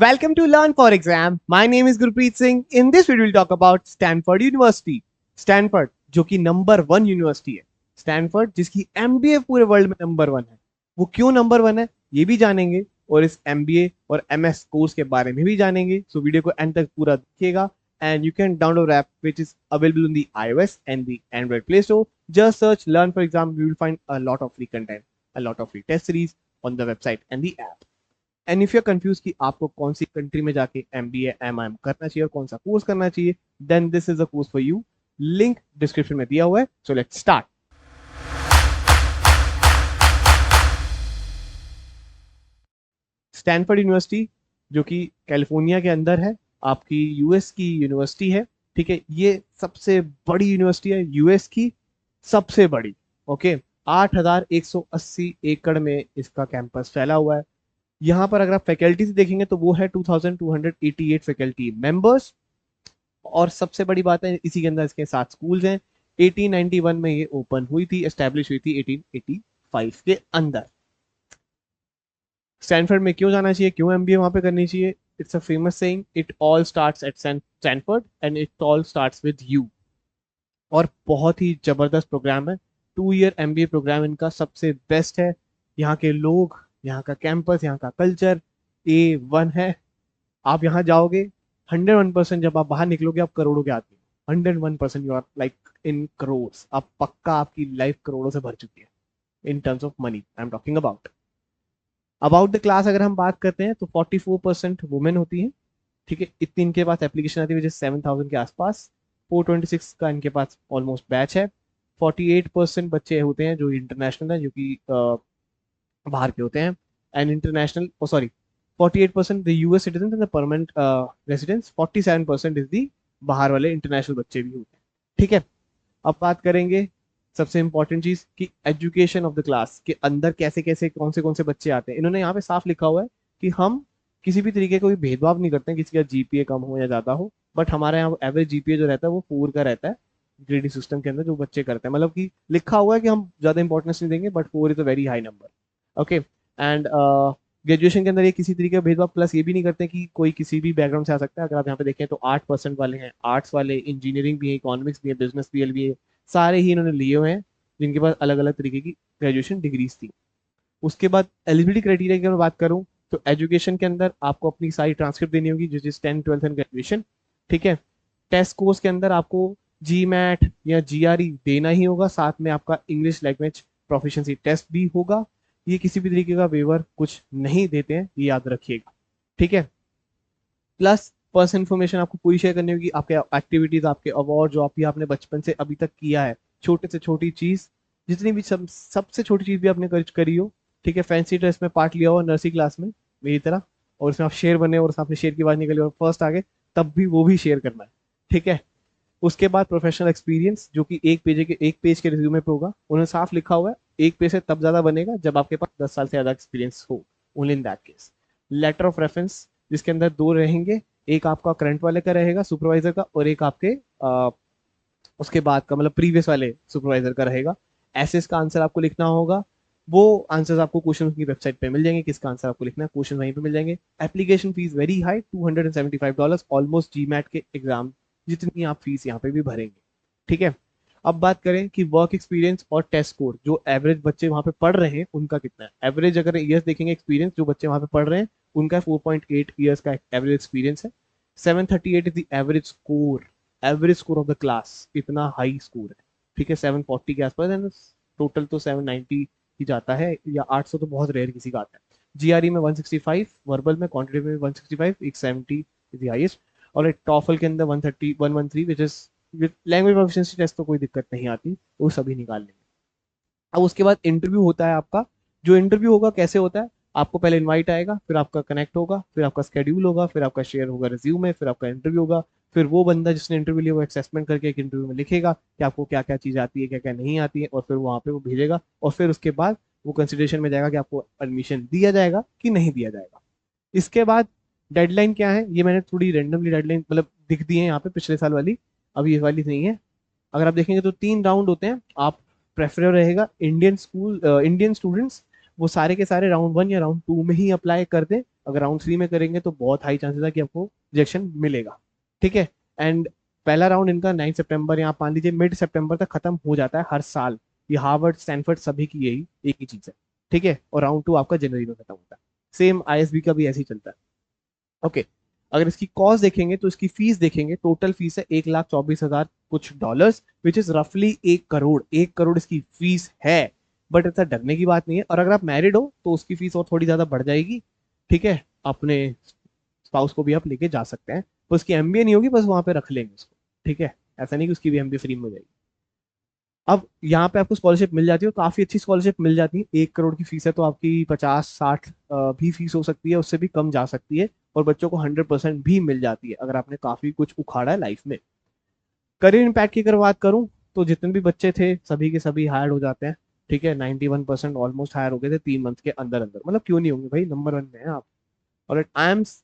Welcome to Learn for Exam. My name is Gurpreet Singh. In this video, we'll talk about Stanford University. Stanford, जो कि number 1 university है. Stanford जिसकी MBA पूरे world में number 1 है. वो क्यों नंबर 1 है ये भी जानेंगे और इस एमबीए और एमएस कोर्स के बारे में भी जानेंगे. सो वीडियो को एंड तक पूरा देखिएगा. And you can download app which is available on the iOS and the Android Play Store. Just search Learn for Exam. You will find a lot of free content, a lot of free test series on the website and the app. And if you confuse कि आपको कौन सी country में जाके MBA MIM करना चाहिए और कौन सा कोर्स करना चाहिए, then this is a course for you. Link description में दिया हुआ है. So let's start. Stanford University जो कि कैलिफोर्निया के अंदर है, आपकी यूएस की यूनिवर्सिटी है. ठीक है, ये सबसे बड़ी यूनिवर्सिटी है यूएस की, सबसे बड़ी. ओके, 8,180 एकड़ में इसका कैंपस फैला हुआ है. यहाँ पर अगर आप फैकल्टी देखेंगे तो वो है 2288 फैकल्टी मेंबर्स. और सबसे बड़ी बात है इसी के अंदर इसके 7 स्कूल्स हैं. 1891 में ये ओपन हुई थी, एस्टेब्लिश हुई थी 1885 के अंदर. स्टैनफोर्ड में क्यों जाना चाहिए, क्यों एमबीए वहां पे करनी चाहिए? It's a famous saying, it all starts at Stanford and it all starts with you. और बहुत ही जबरदस्त प्रोग्राम है. 2 ईयर एमबीए प्रोग्राम इनका सबसे बेस्ट है. यहाँ के लोग, यहाँ का कैंपस, यहाँ का कल्चर A1 है. आप यहाँ जाओगे 101%, जब आप बाहर निकलोगे आप करोड़ों के आदमी. 101% you are like in crores. आप पक्का, आपकी लाइफ करोड़ों से भर चुकी है in terms of money I am talking about the class. अगर हम बात करते हैं तो 44% वुमेन होती हैं. ठीक है, इतनी इनके पास एप्लीकेशन आती है विच इज 7,000 के आसपास. 426 का इनके पास ऑलमोस्ट बैच है. 48% बच्चे होते हैं जो इंटरनेशनल है, जो कि बाहर के होते हैं. And international, sorry, 48% the US citizen and the permanent residents. 47% is the बाहर वाले इंटरनेशनल बच्चे भी होते हैं. ठीक है, अब बात करेंगे सबसे इंपॉर्टेंट चीज कि एजुकेशन ऑफ द क्लास के अंदर कैसे कैसे कौन से बच्चे आते हैं. इन्होंने यहाँ पे साफ लिखा हुआ है कि हम किसी भी तरीके का कोई भेदभाव नहीं करते हैं किसी का जीपीए कम हो या ज्यादा हो. बट हमारे यहाँ एवरेज जीपीए जो रहता है वो 4 का रहता है ग्रेडिंग सिस्टम के अंदर जो बच्चे करते हैं. मतलब कि लिखा हुआ है कि हम ज्यादा इंपॉर्टेंस नहीं देंगे, but 4 is a very high number. Okay, and graduation के अंदर ये किसी तरीके का भेदभाव प्लस ये भी नहीं करते कि कोई किसी भी बैकग्राउंड से आ सकता है. अगर आप यहाँ पे देखें तो 8% वाले हैं आर्ट्स वाले, इंजीनियरिंग भी है, इकोनॉमिक्स भी है, बिजनेस भी है, सारे ही इन्होंने लिए हुए हैं जिनके पास अलग अलग तरीके की ग्रेजुएशन डिग्रीज थी. उसके बाद एलिजिबिलिटी क्राइटेरिया की अगर बात करूँ तो एजुकेशन के अंदर आपको अपनी सारी ट्रांसक्रिप्ट देनी होगी जिस is 10th 12th and graduation. ठीक है, टेस्ट कोर्स के अंदर आपको जी मैट या जीआरई देना ही होगा. साथ में आपका इंग्लिश लैंग्वेज प्रोफिशिएंसी टेस्ट भी होगा. ये किसी भी तरीके का वेवर कुछ नहीं देते हैं, ये याद रखिएगा. ठीक है, प्लस पर्सनल इन्फॉर्मेशन आपको पूरी शेयर करनी होगी. आपके एक्टिविटीज, आपके अवार्ड जो आपने बचपन से अभी तक किया है, छोटे से छोटी चीज, जितनी भी सबसे छोटी चीज भी आपने करी हो. ठीक है, फैंसी ड्रेस में पार्ट लिया हो नर्सरी क्लास में मेरी तरह, और उसमें आप शेर बने और आपने शेर की आवाज निकली और फर्स्ट आ गए, तब भी वो भी शेयर करना है. ठीक है, उसके बाद प्रोफेशनल एक्सपीरियंस जो कि एक पेज के रिज्यूमे पे होगा. उन्होंने साफ लिखा हुआ है एक पेज से तब ज्यादा बनेगा जब आपके पास 10 साल से ज्यादा एक्सपीरियंस हो. Only in that case. Letter of reference जिसके अंदर 2 रहेंगे, एक आपका करंट वाले का रहेगा सुपरवाइजर का, और एक आपके उसके बाद का मतलब प्रीवियस वाले सुपरवाइजर का रहेगा. ऐसे इसका आंसर आपको लिखना होगा. वो आंसर्स आपको क्वेश्चन की वेबसाइट पे मिल जाएंगे. किसका आंसर आपको लिखना है, क्वेश्चन वहीं पे मिल जाएंगे. Application fees very high, $275, almost GMAT के एग्जाम जितनी आप फीस यहाँ पे भी भरेंगे. ठीक है, अब बात करें कि वर्क एक्सपीरियंस और टेस्ट स्कोर जो एवरेज बच्चे वहां पे पढ़ रहे हैं उनका कितना है. एवरेज अगर ईयर्स देखेंगे एक्सपीरियंस जो बच्चे वहां पे पढ़ रहे हैं उनका 4.8 ईयर्स का एवरेज एक्सपीरियंस है. 738 is the average score of the class. इतना हाई स्कोर है. ठीक है, 740 के आसपास है. टोटल तो 790 ही जाता है, या 800 तो बहुत रेयर किसी का आता है. जीआरई में 165, वर्बल में क्वांटिटेटिव में 165, एक 70 इज द हाईएस्ट. और एक टॉफल के अंदर 130 113 which is language proficiency test तो कोई दिक्कत नहीं आती, वो सभी निकाल लेंगे. अब उसके बाद इंटरव्यू होता है आपका. जो इंटरव्यू होगा कैसे होता है, आपको पहले इनवाइट आएगा, फिर आपका कनेक्ट होगा, फिर आपका स्केड्यूल होगा, फिर आपका शेयर होगा रिज्यूमे, फिर आपका इंटरव्यू होगा. फिर वो बंदा जिसने इंटरव्यू लिया वो असेसमेंट करके एक इंटरव्यू में लिखेगा कि आपको क्या क्या चीज़ आती है, क्या क्या नहीं आती है, और फिर वहाँ पे वो भेजेगा. और फिर उसके बाद वो कंसिडरेशन में जाएगा कि आपको एडमिशन दिया जाएगा कि नहीं दिया जाएगा. इसके बाद डेडलाइन क्या है, ये मैंने थोड़ी रेंडमली डेडलाइन मतलब दिख दी है यहाँ पे पिछले साल वाली, अभी ये वाली नहीं है. अगर आप देखेंगे तो 3 राउंड होते हैं. आप प्रेफर रहेगा इंडियन स्टूडेंट्स वो सारे के सारे राउंड 1 या राउंड 2 में ही अप्लाई कर दें. अगर राउंड 3 में करेंगे तो बहुत हाई चांसेस है कि आपको रिजेक्शन मिलेगा, ठीक है। एंड पहला राउंड इनका 9 सितंबर या आप मान लीजिए मिड सितंबर तक खत्म हो जाता है हर साल। ये हार्वर्ड स्टैनफोर्ड सभी की यही एक ही चीज है, ठीक है। और राउंड 2 आपका जनवरी में खत्म होता है। सेम आईएसबी का भी ऐसे ही चलता है। ओके, अगर इसकी कॉस्ट देखेंगे तो इसकी फीस देखेंगे, टोटल फीस है 1,24,000 कुछ डॉलर्स, विच इज रफली 1 करोड़। 1 करोड़ इसकी फीस है। बट ऐसा डरने की बात नहीं है। और अगर आप मैरिड हो तो उसकी फीस और थोड़ी ज्यादा बढ़ जाएगी, ठीक है। अपने स्पाउस को भी आप लेके जा सकते हैं, तो उसकी एमबीए नहीं होगी, बस वहां पे रख लेंगे उसको, ठीक है। ऐसा नहीं कि उसकी भी एमबीए फ्री में हो जाएगी। अब यहाँ पे आपको स्कॉलरशिप मिल जाती है, काफी अच्छी स्कॉलरशिप मिल जाती है। 1 करोड़ की फीस है तो आपकी 50-60 भी फीस हो सकती है, उससे भी कम जा सकती है। और बच्चों को 100% भी मिल जाती है अगर आपने काफी कुछ उखाड़ा है लाइफ में। करियर इम्पैक्ट की अगर बात करूं तो जितने भी बच्चे थे सभी के सभी हायर्ड हो जाते हैं, ठीक है। 91% ऑलमोस्ट हायर हो गए थे 3 मंथ के अंदर अंदर। मतलब क्यों नहीं होंगे भाई, नंबर 1 में है आप। और आईएम्स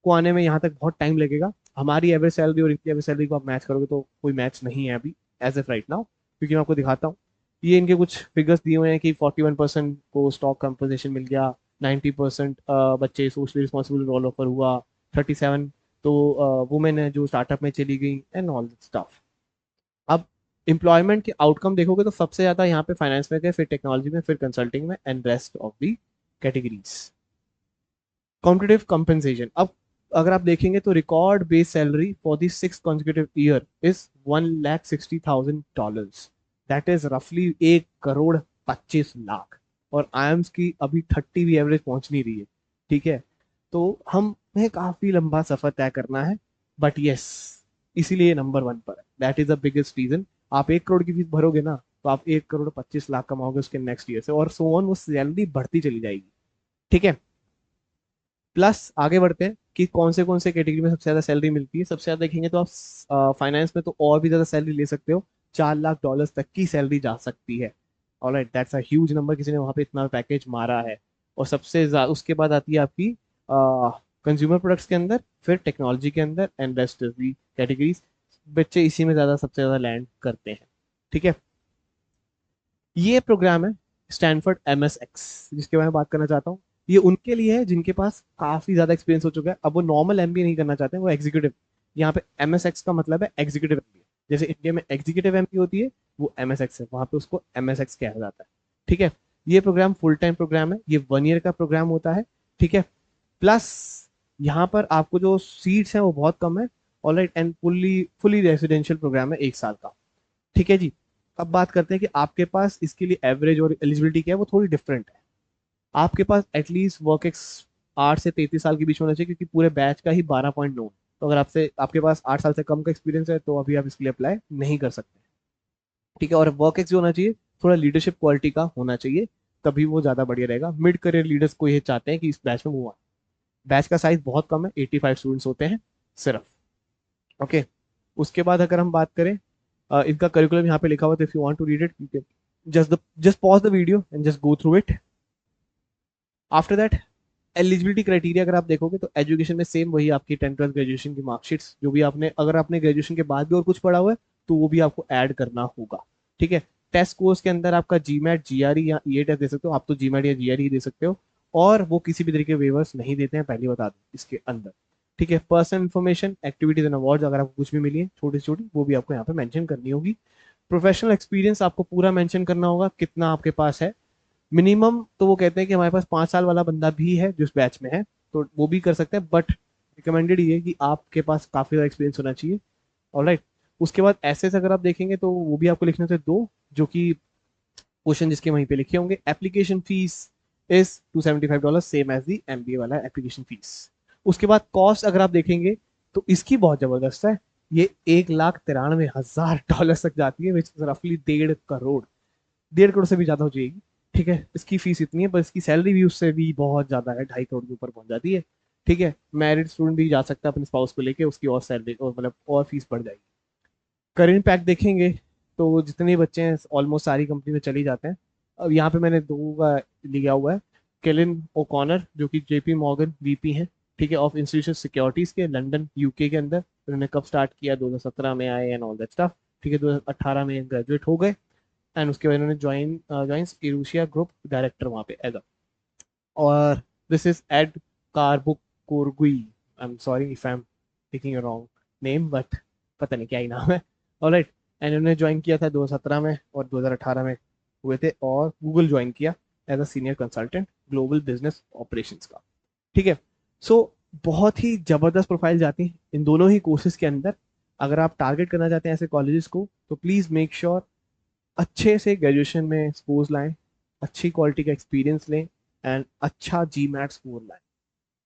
को आने में यहाँ तक बहुत टाइम लगेगा। हमारी एवरेज सैलरी और इनकी एवरेज सैलरी को आप मैच करोगे तो कोई मैच नहीं है अभी, एज एफ राइट नाउ। क्योंकि मैं आपको दिखाता हूँ, ये इनके कुछ फिगर्स दिए हुए हैं कि 41% को स्टॉक कंपोजिशन मिल गया, 90% बच्चे सोशली रिस्पॉन्सिबल रोल ऑफर हुआ, 37 तो वुमेन है जो स्टार्टअप में चली गई, एंड ऑल स्टफ। अब एम्प्लॉयमेंट के आउटकम देखोगे तो सबसे ज्यादा यहाँ पे फाइनेंस में गए, फिर टेक्नोलॉजी में, फिर कंसल्टिंग में, and rest of the categories. Competitive compensation, अब अगर आप देखेंगे तो record base salary for the 6th consecutive year is $1,60,000। That is रफली 1,25,00,000। और आईएम्स की अभी 30 भी एवरेज पहुंच नहीं रही है, ठीक है। तो हमें काफी लंबा सफर तय करना है। बट यस, इसीलिए नंबर 1 पर है। That is the biggest reason. आप 1 करोड़ की फीस भरोगे ना तो आप 1,25,00,000 कमाओगे उसके नेक्स्ट ईयर से, और सो ऑन, वो सैलरी बढ़ती चली जाएगी, ठीक है। प्लस आगे बढ़ते हैं कि कौन से कैटेगरी में सबसे ज्यादा सैलरी मिलती है। सबसे ज्यादा देखेंगे तो आप फाइनेंस में तो और भी ज्यादा सैलरी ले सकते हो, $4 लाख तक की सैलरी जा सकती है। Alright, that's a huge number, किसी ने वहां पे इतना पैकेज मारा है। और सबसे ज्यादा उसके बाद आती है आपकी कंज्यूमर प्रोडक्ट्स के अंदर, फिर टेक्नोलॉजी के अंदर, and rest of the categories. बच्चे इसी में ज्यादा सबसे ज्यादा लैंड करते हैं, ठीक है। ये प्रोग्राम है स्टैनफोर्ड MSX, जिसके बारे में बात करना चाहता हूँ। ये उनके लिए है जिनके पास काफी ज्यादा एक्सपीरियंस हो चुका है। अब वो नॉर्मल एमबीए नहीं करना चाहते हैं, वो एग्जीक्यूटिव। यहाँ पे MSX का मतलब है एग्जीक्यूटिव एमबीए। जैसे इंडिया में एग्जीक्यूटिव एमबीए होती है, वो MSX है, वहां पे उसको MSX कहा जाता है, ठीक है। ये प्रोग्राम फुल टाइम प्रोग्राम है, ये 1 ईयर का प्रोग्राम होता है, ठीक है। प्लस यहाँ पर आपको जो सीट्स हैं वो बहुत कम है। Alright, and fully fully residential program है 1 साल का, ठीक है जी। अब बात करते हैं कि आपके पास इसके लिए एवरेज और एलिजिबिलिटी क्या है, वो थोड़ी डिफरेंट है। आपके पास एटलीस्ट वर्क एक्स 8 से 33 साल के बीच में होना चाहिए, क्योंकि पूरे बैच का ही 12.9। तो अगर आपसे आपके पास 8 साल से कम का एक्सपीरियंस है तो अभी आप इसके लिए अप्लाई नहीं कर सकते, ठीक है। और वर्क एक्स जो होना चाहिए, थोड़ा लीडरशिप क्वालिटी का होना चाहिए, तभी वो ज्यादा बढ़िया रहेगा। मिड करियर लीडर्स को ये चाहते हैं कि इस बैच में मूव आए। बैच का साइज बहुत कम है, 85 स्टूडेंट्स होते हैं सिर्फ, ओके। उसके बाद अगर हम बात करें, इनका करिकुलम यहाँ पे लिखा हुआ है, तो if you want to read it, just pause the video and just go through it. After that, eligibility criteria अगर आप देखोगे तो एजुकेशन में सेम वही आपकी 10th-12th ग्रेजुएशन की मार्कशीट्स, जो भी आपने, अगर आपने ग्रेजुएशन के बाद भी और कुछ पढ़ा हुआ है तो वो भी आपको ऐड करना होगा, ठीक है। टेस्ट कोर्स के अंदर आपका जीमैट, जीआरई या ई टेस्ट दे सकते हो। आप तो जीमैट या जीआरई दे सकते हो, और वो किसी भी तरीके के वेवर्स नहीं देते हैं, पहले बता दूं इसके अंदर, ठीक है। Personal information, activities and awards, अगर आपको कुछ भी मिली है छोटी छोटी, वो भी आपको यहाँ पे मेंशन करनी होगी। प्रोफेशनल एक्सपीरियंस आपको पूरा मेंशन करना होगा, कितना आपके पास है मिनिमम। तो वो कहते हैं कि हमारे पास 5 साल वाला बंदा भी है जो इस बैच में है, तो वो भी कर सकते हैं, बट रिकमेंडेड ये है कि आपके पास काफी ज्यादा एक्सपीरियंस होना चाहिए, ऑलराइट। उसके बाद एसेस अगर आप देखेंगे तो वो भी आपको लिखने थे दो, जो कि क्वेश्चन जिसके वहीं पे लिखे होंगे। Application fees is $275, same as the MBA वाला एप्लीकेशन फीस। उसके बाद कॉस्ट अगर आप देखेंगे तो इसकी बहुत जबरदस्त है। ये $1,93,000 तक जाती है, विच रफली 1.5 करोड़। 1.5 करोड़ से भी ज्यादा हो जाएगी, ठीक है। इसकी फीस इतनी है, पर इसकी सैलरी भी उससे भी बहुत ज्यादा है, 2.5 करोड़ के ऊपर पहुंच जाती है, ठीक है। मैरिड स्टूडेंट भी जा सकता है अपने स्पाउस को लेके, उसकी और सैलरी और मतलब और फीस बढ़ जाएगी। करेंट पैक देखेंगे तो जितने बच्चे हैं ऑलमोस्ट सारी कंपनी में चले जाते हैं। अब यहाँ पे मैंने दो का लिया हुआ है। केलिन ओकॉनर जो कि JP मॉर्गन VP हैं, ठीक है, ऑफ इंस्टीट्यूशन सिक्योरिटीज के लंदन UK के अंदर। उन्होंने कब स्टार्ट किया, 2017 में आए एंड ऑल दैट स्टफ, ठीक है। 2018 में ग्रेजुएट हो गए, एंड उसके बाद उन्होंने ज्वाइंस एरूशिया ग्रुप डायरेक्टर वहाँ पे एज अ। और this is Ed Karbukurgui, I am sorry if I am taking a wrong name, but पता नहीं क्या ही नाम है। ऑलराइट, एंड उन्होंने ज्वाइन किया था 2017 में और 2018 में हुए थे, और गूगल ज्वाइन किया as a senior consultant global business operations का। ठीक है, सो बहुत ही जबरदस्त प्रोफाइल जाती है इन दोनों ही कोर्सेज के अंदर। अगर आप टारगेट करना चाहते हैं ऐसे कॉलेजेस को, तो प्लीज मेक श्योर अच्छे से ग्रेजुएशन में स्कोर्स लाएं, अच्छी क्वालिटी का एक्सपीरियंस लें, एंड अच्छा जी मैट स्कोर लाएं,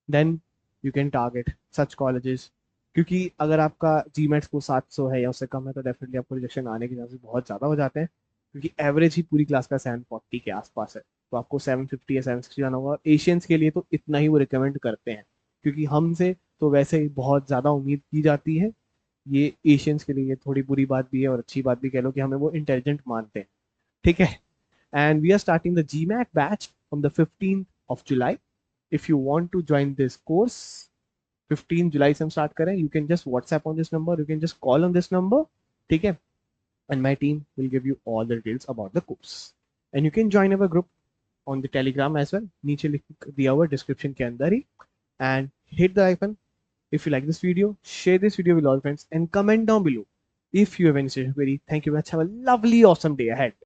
then you can target such colleges. क्योंकि अगर आपका जी मैट स्कोर 700 है या उससे कम है, तो डेफिनेटली आपको रिजेक्शन आने के चांसेस बहुत ज़्यादा हो जाते हैं, क्योंकि एवरेज ही पूरी क्लास का 740 के आसपास है। तो आपको 750 या 760 जाना होगा, और एशियंस के लिए तो इतना ही वो रिकमेंड करते हैं, क्योंकि हमसे तो वैसे ही बहुत ज़्यादा उम्मीद की जाती है। ये एशियंस के लिए थोड़ी बुरी बात भी है और अच्छी बात भी, कह लो कि हमें वो इंटेलिजेंट मानते हैं। ठीक है, and we are starting the GMAT batch from the 15th of July. If you want to join this course, 15 जुलाई से हम स्टार्ट करें, you can just WhatsApp on this number, you can just call on this number, ठीक है, and my team will give you all the details about the course, and you can join our group on the Telegram as well, नीचे लिख दिया हुआ description के अंदर ही, and hit the icon if you like this video, share this video with all friends, and comment down below if you have any suggestion query. Thank you very much, have a lovely awesome day ahead.